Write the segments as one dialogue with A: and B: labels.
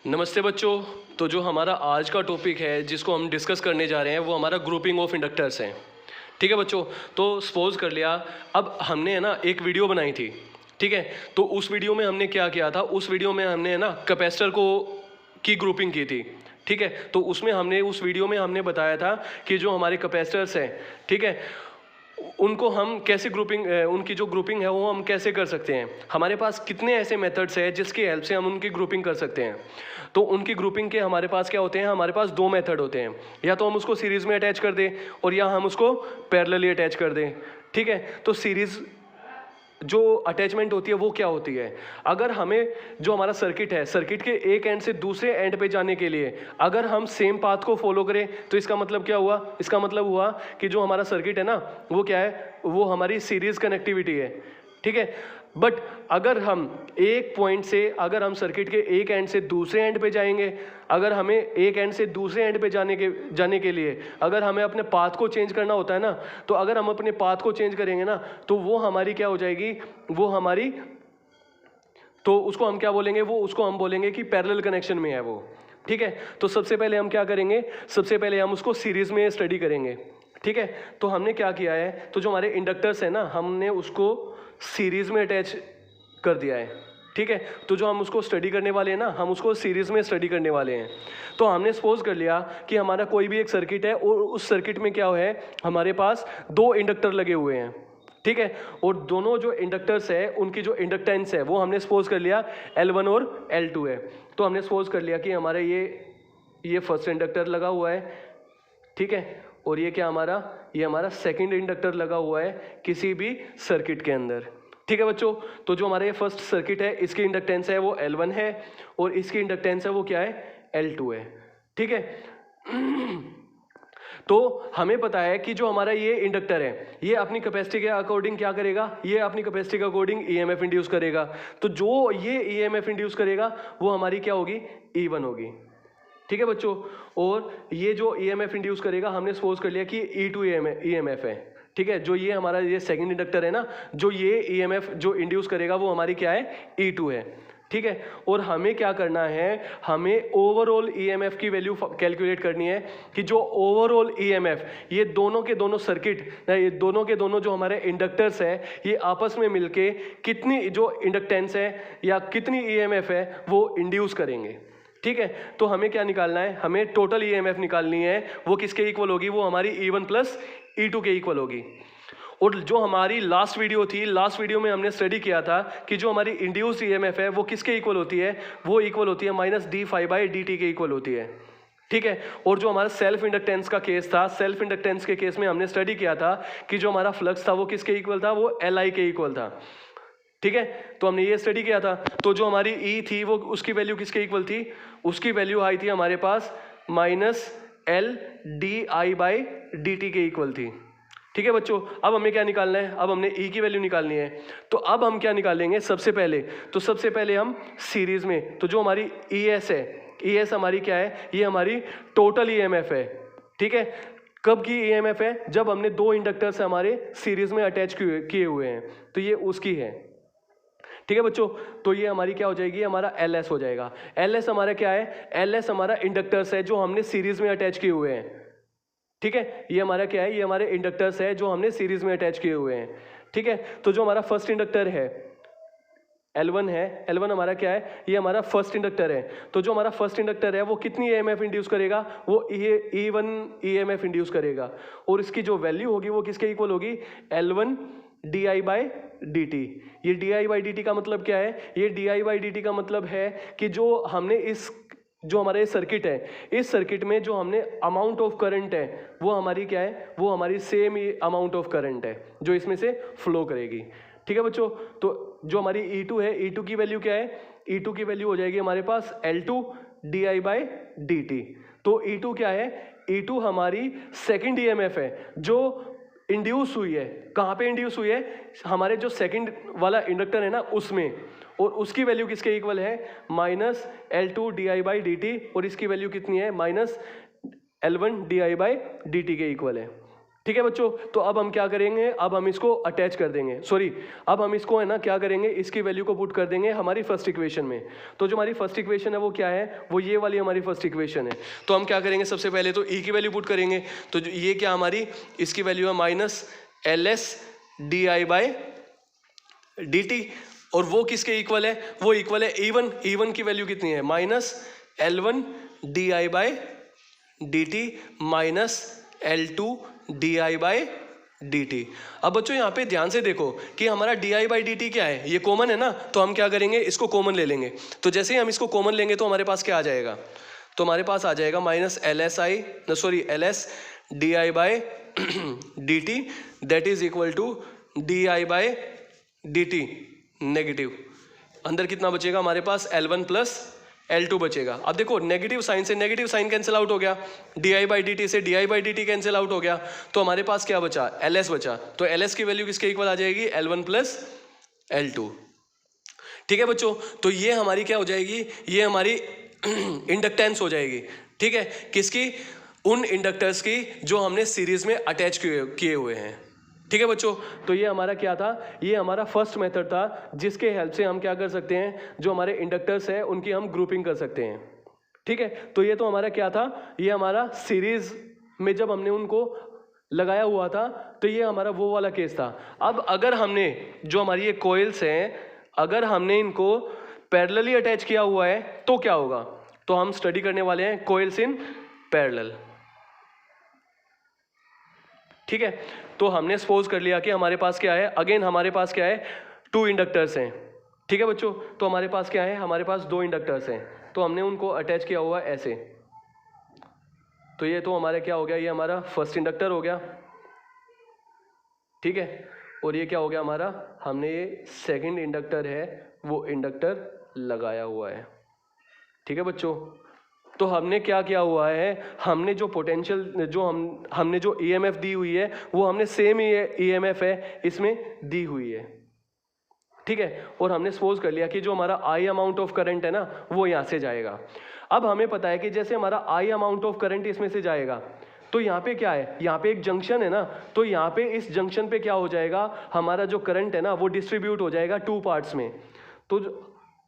A: नमस्ते बच्चों। तो जो हमारा आज का टॉपिक है जिसको हम डिस्कस करने जा रहे हैं वो हमारा ग्रुपिंग ऑफ इंडक्टर्स है। ठीक है बच्चों, तो सपोज कर लिया अब हमने है ना एक वीडियो बनाई थी। ठीक है, तो उस वीडियो में हमने क्या किया था, उस वीडियो में हमने है ना कैपेसिटर को की ग्रुपिंग की थी। ठीक है, तो उसमें हमने उस वीडियो में हमने बताया था कि जो हमारे कैपेसिटर्स हैं, ठीक है, उनको हम कैसे ग्रुपिंग, उनकी जो ग्रुपिंग है वो हम कैसे कर सकते हैं। हमारे पास कितने ऐसे मेथड्स हैं जिसकी हेल्प से हम उनकी ग्रुपिंग कर सकते हैं। तो उनकी ग्रुपिंग के हमारे पास क्या होते हैं, हमारे पास दो मेथड होते हैं। या तो हम उसको सीरीज में अटैच कर दें और या हम उसको पैरेलली अटैच कर दें। ठीक है, तो सीरीज जो अटैचमेंट होती है वो क्या होती है, अगर हमें जो हमारा सर्किट है, सर्किट के एक एंड से दूसरे एंड पे जाने के लिए अगर हम सेम पाथ को फॉलो करें तो इसका मतलब क्या हुआ, इसका मतलब हुआ कि जो हमारा सर्किट है ना वो क्या है, वो हमारी सीरीज कनेक्टिविटी है। ठीक है, बट अगर हम एक पॉइंट से, अगर हम सर्किट के एक एंड से दूसरे एंड पे जाएंगे, अगर हमें एक एंड से दूसरे एंड पे जाने के लिए अगर हमें अपने पाथ को चेंज करना होता है ना, तो अगर हम अपने पाथ को चेंज करेंगे ना तो वो हमारी क्या हो जाएगी, वो हमारी, तो उसको हम क्या बोलेंगे, वो उसको हम बोलेंगे कि पैरेलल कनेक्शन में है वो। ठीक है, तो सबसे पहले हम क्या करेंगे, सबसे पहले हम उसको सीरीज में स्टडी करेंगे। ठीक है, तो हमने क्या किया है, तो जो हमारे इंडक्टर्स है ना हमने उसको सीरीज में अटैच कर दिया है। ठीक है, तो जो हम उसको स्टडी करने वाले हैं ना, हम उसको सीरीज में स्टडी करने वाले हैं। तो हमने सपोज कर लिया कि हमारा कोई भी एक सर्किट है और उस सर्किट में क्या है, हमारे पास दो इंडक्टर लगे हुए हैं। ठीक है, और दोनों जो इंडक्टर्स है उनकी जो इंडक्टेंस है वो हमने सपोज कर लिया L1 और L2 है। तो हमने सपोज कर लिया कि हमारे ये फर्स्ट इंडक्टर लगा हुआ है। ठीक है, और ये क्या हमारा, ये हमारा सेकंड इंडक्टर लगा हुआ है किसी भी सर्किट के अंदर। ठीक है बच्चों, तो जो हमारे फर्स्ट सर्किट है इसकी इंडक्टेंस है वो L1 है और इसकी इंडक्टेंस है वो क्या है, L2 है। ठीक है तो हमें पता है कि जो हमारा ये इंडक्टर है ये अपनी कैपेसिटी के अकॉर्डिंग क्या करेगा, ये अपनी कैपेसिटी के अकॉर्डिंग ईएमएफ इंड्यूस करेगा। तो जो ये ईएमएफ इंड्यूस करेगा वो हमारी क्या होगी, E1 होगी। ठीक है बच्चों, और ये जो ईएमएफ इंड्यूस करेगा हमने सपोज कर लिया कि E2 ईएमएफ है। ठीक है, जो ये हमारा ये सेकंड इंडक्टर है ना, जो ये ईएमएफ जो इंड्यूस करेगा वो हमारी क्या है, E2 है। ठीक है, और हमें क्या करना है, हमें ओवरऑल ईएमएफ की वैल्यू कैलकुलेट करनी है कि जो ओवरऑल ईएमएफ ये दोनों के दोनों सर्किट, ये दोनों के दोनों जो हमारे इंडक्टर्स है ये आपस में मिलके कितनी जो इंडक्टेंस है या कितनी ईएमएफ है वो इंड्यूस करेंगे। ठीक है, तो हमें क्या निकालना है, हमें टोटल ईएमएफ निकालनी है। वो किसके इक्वल होगी, वो हमारी E1 प्लस E2 के इक्वल होगी। और जो हमारी लास्ट वीडियो थी, लास्ट वीडियो में हमने स्टडी किया था कि जो हमारी इंड्यूस्ड ईएमएफ है वो किसके इक्वल होती है, वो इक्वल होती है माइनस d∅dt के इक्वल होती है। ठीक है, और जो हमारा सेल्फ इंडक्टेंस का केस था, सेल्फ इंडक्टेंस के केस में हमने स्टडी किया था कि जो हमारा फ्लक्स था वो किसके इक्वल था, वो Li के इक्वल था। ठीक है, तो हमने ये स्टडी किया था। तो जो हमारी E थी वो उसकी वैल्यू किसके इक्वल थी, उसकी वैल्यू आई थी हमारे पास माइनस L/di/dt के इक्वल थी। ठीक है बच्चों, अब हमें क्या निकालना है, अब हमने E की वैल्यू निकालनी है। तो अब हम क्या निकालेंगे, सबसे पहले हम सीरीज में, तो जो हमारी ES है, ES हमारी क्या है, ये हमारी टोटल EMF है। ठीक है, कब की EMF है, जब हमने दो इंडक्टर्स हमारे सीरीज में अटैच किए हुए हैं, तो ये उसकी है। ठीक है बच्चों, तो ये हमारी क्या हो जाएगी, हमारा LS हो जाएगा। LS हमारा क्या है, LS हमारा इंडक्टर्स है जो हमने सीरीज में अटैच किए हुए हैं। ठीक है, ये हमारा क्या है, ये हमारे इंडक्टर्स है जो हमने सीरीज में अटैच किए हुए हैं। ठीक है, तो जो हमारा फर्स्ट इंडक्टर है L1 है, L1 हमारा क्या है, ये हमारा फर्स्ट इंडक्टर है। तो जो हमारा फर्स्ट इंडक्टर है वो कितनी EMF इंड्यूस करेगा, वो E1 EMF इंड्यूस करेगा। और इसकी जो वैल्यू होगी वो किसके इक्वल होगी, L1 di/dt। ये di/dt का मतलब क्या है, ये di/dt का मतलब है कि जो हमने इस, जो हमारे सर्किट है, इस सर्किट में जो हमने अमाउंट ऑफ करंट है वो हमारी क्या है, वो हमारी सेम अमाउंट ऑफ करंट है जो इसमें से फ्लो करेगी। ठीक है बच्चों, तो जो हमारी E2 है, E2 की वैल्यू क्या है, E2 की वैल्यू हो जाएगी हमारे पास L2 di/dt। तो E2 क्या है, E2 हमारी सेकंड EMF है जो इंड्यूस हुई है। कहाँ पे इंड्यूस हुई है, हमारे जो सेकंड वाला इंडक्टर है ना उसमें, और उसकी वैल्यू किसके इक्वल है, माइनस L2 di/dt, और इसकी वैल्यू कितनी है, माइनस L1 di/dt के इक्वल है। ठीक है बच्चों, तो अब हम क्या करेंगे, अब हम इसको अटैच कर देंगे, सॉरी अब हम इसको है ना क्या करेंगे, इसकी वैल्यू को पुट कर देंगे हमारी फर्स्ट इक्वेशन में। तो जो हमारी फर्स्ट इक्वेशन है वो क्या है, वो ये वाली हमारी फर्स्ट इक्वेशन है। तो हम क्या करेंगे, सबसे पहले तो ई की वैल्यू पुट करेंगे। तो ये क्या हमारी, इसकी वैल्यू है minus L S D I by D T, और वो किसके इक्वल है, वो इक्वल है E1। E1 की वैल्यू कितनी है, minus L1 D I by D T minus L2 D I by D T. अब बच्चों यहाँ पे ध्यान से देखो कि हमारा D I by D T क्या है, ये कॉमन है ना, तो हम क्या करेंगे, इसको कॉमन ले लेंगे। तो जैसे ही हम इसको कॉमन लेंगे तो हमारे पास क्या आ जाएगा, तो हमारे पास आ जाएगा minus L S D I by D T that is equal to D I by D T negative. अंदर कितना बचेगा हमारे पास, L1 प्लस L2 बचेगा। अब देखो नेगेटिव साइन से नेगेटिव साइन कैंसिल आउट हो गया, D I by D T से D I by D T cancel out हो गया, तो हमारे पास क्या बचा, LS बचा। तो LS की वैल्यू किसके इक्वल आ जाएगी, L1 प्लस L2। ठीक है बच्चों, तो ये हमारी क्या हो जाएगी, ये हमारी इंडक्टेंस हो जाएगी। ठीक है, किसकी, उन इंडक्टर्स की जो हमने सीरीज में अटैच किए हुए हैं। ठीक है बच्चों, तो ये हमारा क्या था, ये हमारा फर्स्ट मेथड था जिसके हेल्प से हम क्या कर सकते हैं, जो हमारे इंडक्टर्स हैं उनकी हम ग्रुपिंग कर सकते हैं। ठीक है, तो ये तो हमारा क्या था, ये हमारा सीरीज में जब हमने उनको लगाया हुआ था, तो ये हमारा वो वाला केस था। अब अगर हमने जो हमारी ये कॉइल्स हैं, अगर हमने इनको पैरेलली अटैच किया हुआ है तो क्या होगा, तो हम स्टडी करने वाले हैं कॉइल्स इन पैरेलल। ठीक है, तो हमने सपोज कर लिया कि हमारे पास क्या है, अगेन हमारे पास क्या है, 2 इंडक्टर्स हैं। ठीक है बच्चों, तो हमारे पास क्या है, हमारे पास 2 इंडक्टर्स हैं, तो हमने उनको अटैच किया हुआ ऐसे। तो ये तो हमारा क्या हो गया, ये हमारा फर्स्ट इंडक्टर हो गया। ठीक है, और ये क्या हो गया हमारा, हमने ये सेकंड इंडक्टर है वो इंडक्टर लगाया हुआ है। ठीक है बच्चों, तो हमने क्या किया हुआ है, हमने जो पोटेंशियल जो हमने जो ईएमएफ दी हुई है वो हमने सेम ईएमएफ है इसमें दी हुई है। ठीक है, और हमने सपोज कर लिया कि जो हमारा आई अमाउंट ऑफ करंट है ना वो यहाँ से जाएगा। अब हमें पता है कि जैसे हमारा आई अमाउंट ऑफ करंट इसमें से जाएगा, तो यहाँ पे क्या है, यहाँ पे एक जंक्शन है ना, तो यहाँ पे इस जंक्शन पे क्या हो जाएगा, हमारा जो करंट है ना वो डिस्ट्रीब्यूट हो जाएगा 2 पार्ट्स में। तो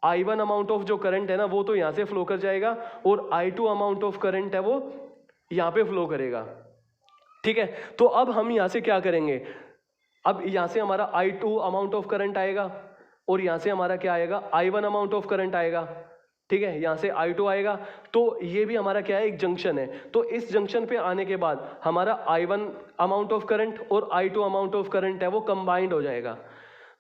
A: I1 अमाउंट ऑफ जो करंट है ना वो तो यहाँ से फ्लो कर जाएगा, और I2 अमाउंट ऑफ करंट है वो यहाँ पे फ्लो करेगा। ठीक है, तो अब हम यहाँ से क्या करेंगे, अब यहाँ से हमारा I2 अमाउंट ऑफ करंट आएगा, और यहाँ से हमारा क्या आएगा, I1 अमाउंट ऑफ करंट आएगा। ठीक है, यहाँ से I2 आएगा, तो ये भी हमारा क्या है, एक जंक्शन है। तो इस जंक्शन पे आने के बाद हमारा I1 अमाउंट ऑफ करंट और I2 अमाउंट ऑफ करंट है वो कंबाइंड हो जाएगा।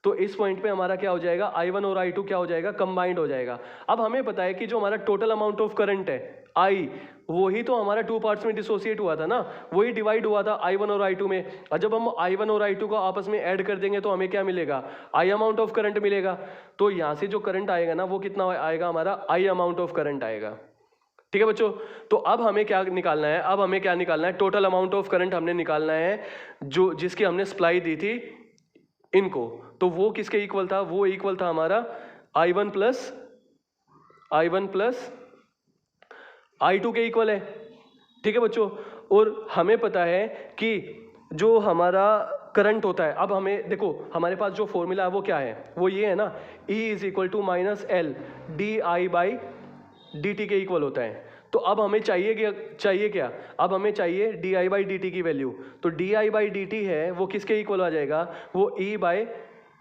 A: तो इस पॉइंट पे हमारा क्या हो जाएगा, I1 और I2 क्या हो जाएगा, कंबाइंड हो जाएगा। अब हमें पता है कि जो हमारा टोटल अमाउंट ऑफ करंट है I, वही तो हमारा 2 पार्ट्स में डिसोसिएट हुआ था ना, वही डिवाइड हुआ था I1 और I2 में। और जब हम I1 और I2 को आपस में ऐड कर देंगे तो हमें क्या मिलेगा, I अमाउंट ऑफ करंट मिलेगा। तो यहाँ से जो करंट आएगा ना वो कितना आएगा, हमारा I अमाउंट ऑफ करंट आएगा। ठीक है बच्चों, तो अब हमें क्या निकालना है, अब हमें क्या निकालना है, टोटल अमाउंट ऑफ करंट हमने निकालना है जो जिसकी हमने सप्लाई दी थी इनको। तो वो किसके इक्वल था, वो इक्वल था हमारा I1 प्लस I2 के इक्वल है। ठीक है बच्चों, और हमें पता है कि जो हमारा करंट होता है, अब हमें देखो हमारे पास जो फॉर्मूला है वो क्या है, वो ये है ना, E is equal to minus L D I by D T के इक्वल होता है। तो अब हमें चाहिए क्या, अब हमें चाहिए D I by D T की वैल्यू। तो D I by D T है वो किसके इक्वल आ जाएगा, वो E बाई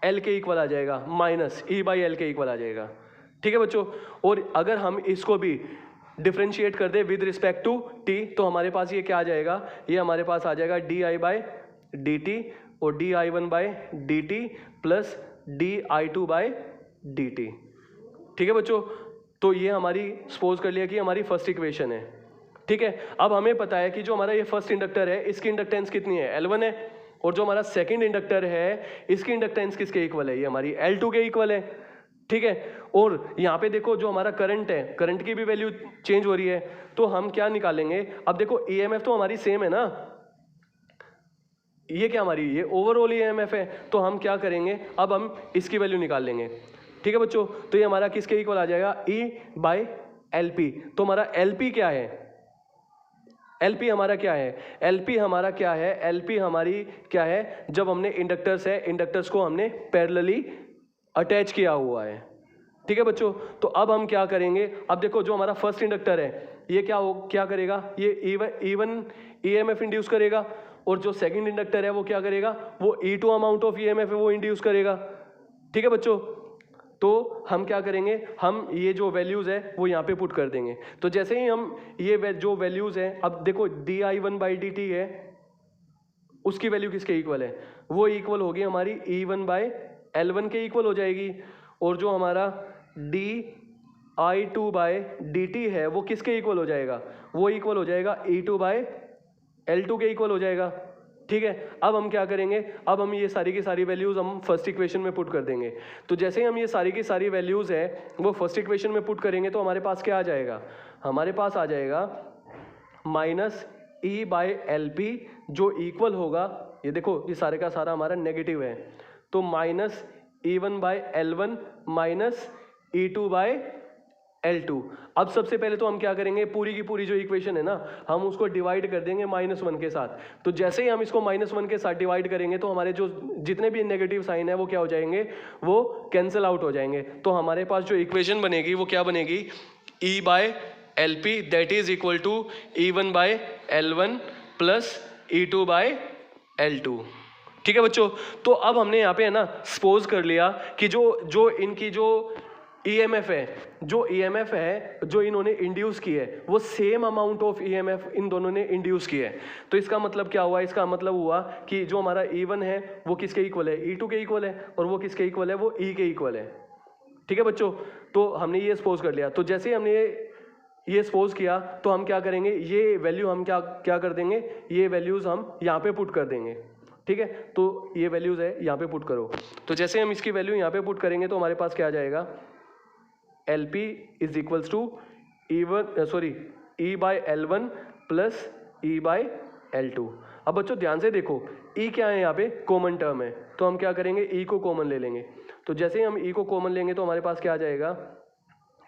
A: एल के इक्वल आ जाएगा, माइनस E बाई एल के इक्वल आ जाएगा। ठीक है बच्चों, और अगर हम इसको भी डिफ्रेंशिएट कर दे विद रिस्पेक्ट टू टी, तो हमारे पास ये क्या आ जाएगा, ये हमारे पास आ जाएगा D I by D T और D I one by D T plus D I two by D T. ठीक है बच्चों, तो ये हमारी सपोज कर लिया कि हमारी फर्स्ट इक्वेशन है। ठीक है, अब हमें पता है कि जो हमारा ये फर्स्ट इंडक्टर है इसकी इंडक्टेंस कितनी है, L1 है, और जो हमारा सेकंड इंडक्टर है इसकी इंडक्टेंस किसके इक्वल है, ये हमारी L2 के इक्वल है। ठीक है, और यहाँ पे देखो जो हमारा करंट है, करंट की भी वैल्यू चेंज हो रही है, तो हम क्या निकालेंगे, अब देखो ईएमएफ तो हमारी सेम है ना, ये क्या हमारी ये ओवरऑल ईएमएफ है, तो हम क्या करेंगे, अब हम इसकी वैल्यू निकाल लेंगे। ठीक है बच्चों, तो ये हमारा किसके इक्वल आ जाएगा, E बाई एल पी। तो हमारा एल पी क्या है, LP हमारा क्या है, LP हमारा क्या है, LP हमारी क्या है, जब हमने इंडक्टर्स है, इंडक्टर्स को हमने पैरेलली अटैच किया हुआ है। ठीक है बच्चों, तो अब हम क्या करेंगे, अब देखो जो हमारा फर्स्ट इंडक्टर है ये क्या करेगा, ये E1 EMF इंड्यूस करेगा, और जो सेकंड इंडक्टर है वो क्या करेगा, वो E2 अमाउंट ऑफ EMF है वो इंड्यूस करेगा। ठीक है बच्चों, तो हम क्या करेंगे, हम ये जो वैल्यूज है वो यहाँ पे पुट कर देंगे। तो जैसे ही हम ये जो वैल्यूज है, अब देखो di1/dt है, उसकी वैल्यू किसके इक्वल है, वो इक्वल होगी हमारी E1/L1 के इक्वल हो जाएगी, और जो हमारा di2/dt है वो किसके इक्वल हो जाएगा, वो इक्वल हो जाएगा E2/L2 के इक्वल हो जाएगा। ठीक है, अब हम क्या करेंगे, अब हम ये सारी की सारी वैल्यूज हम फर्स्ट इक्वेशन में पुट कर देंगे। तो जैसे ही हम ये सारी की सारी वैल्यूज है वो फर्स्ट इक्वेशन में पुट करेंगे तो हमारे पास क्या आ जाएगा, हमारे पास आ जाएगा -E/LP जो इक्वल होगा, ये देखो ये सारे का सारा हमारा नेगेटिव है, तो -E1/L1 -E2/L2। अब सबसे पहले तो हम क्या करेंगे, पूरी की पूरी जो इक्वेशन है ना हम उसको डिवाइड कर देंगे -1 के साथ। तो जैसे ही हम इसको -1 के साथ डिवाइड करेंगे तो हमारे जो जितने भी नेगेटिव साइन है वो क्या हो जाएंगे, वो कैंसिल आउट हो जाएंगे। तो हमारे पास जो इक्वेशन बनेगी वो क्या बनेगी, E/LP that is equal to E1/L1 plus E2/L2। ठीक है बच्चों, तो अब हमने यहाँ पे है ना सपोज कर लिया कि जो इनकी जो EMF है, जो इन्होंने इंड्यूस की है वो सेम अमाउंट ऑफ EMF इन दोनों ने इंड्यूस की है। तो इसका मतलब क्या हुआ, इसका मतलब हुआ कि जो हमारा E1 है वो किसके इक्वल है, E2 के इक्वल है, और वो किसके इक्वल है, वो E के इक्वल है। ठीक है बच्चों, तो हमने ये सपोज कर लिया। तो जैसे ही हमने ये सपोज किया तो हम क्या करेंगे, ये वैल्यू हम क्या कर देंगे, ये वैल्यूज हम यहाँ पे पुट कर देंगे। ठीक है, तो ये वैल्यूज है यहाँ पे पुट करो। तो जैसे हम इसकी वैल्यू यहाँ पे पुट करेंगे तो हमारे पास क्या आ जाएगा, LP is equals to E/L1 plus E/L2। अब बच्चों ध्यान से देखो, E क्या है यहाँ पे, कॉमन टर्म है, तो हम क्या करेंगे, E को कॉमन ले लेंगे। तो जैसे ही हम E को कॉमन लेंगे तो हमारे पास क्या आ जाएगा,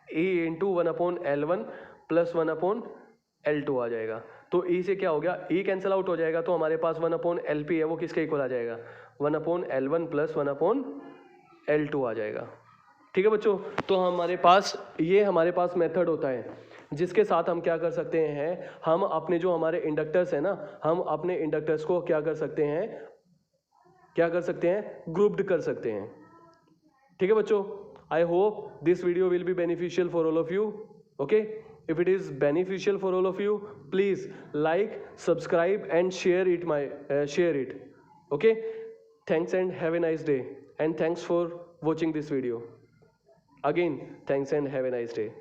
A: E into 1/L1 plus 1/L2 आ जाएगा। तो E से क्या हो गया, E कैंसिल आउट हो जाएगा, तो हमारे पास 1/LP है वो किसके इक्वल आ जाएगा, 1/L1 प्लस 1/L2 आ जाएगा। ठीक है बच्चों, तो हमारे पास मेथड होता है जिसके साथ हम क्या कर सकते हैं, हम अपने जो हमारे इंडक्टर्स है ना, हम अपने इंडक्टर्स को क्या कर सकते हैं, ग्रुप्ड कर सकते हैं। ठीक है बच्चों, I hope this video will be beneficial for all of you. Okay, if it is beneficial for all of you, please like, subscribe and share it. Okay, thanks and have a nice day, and thanks for watching this video. Again, thanks and have a nice day.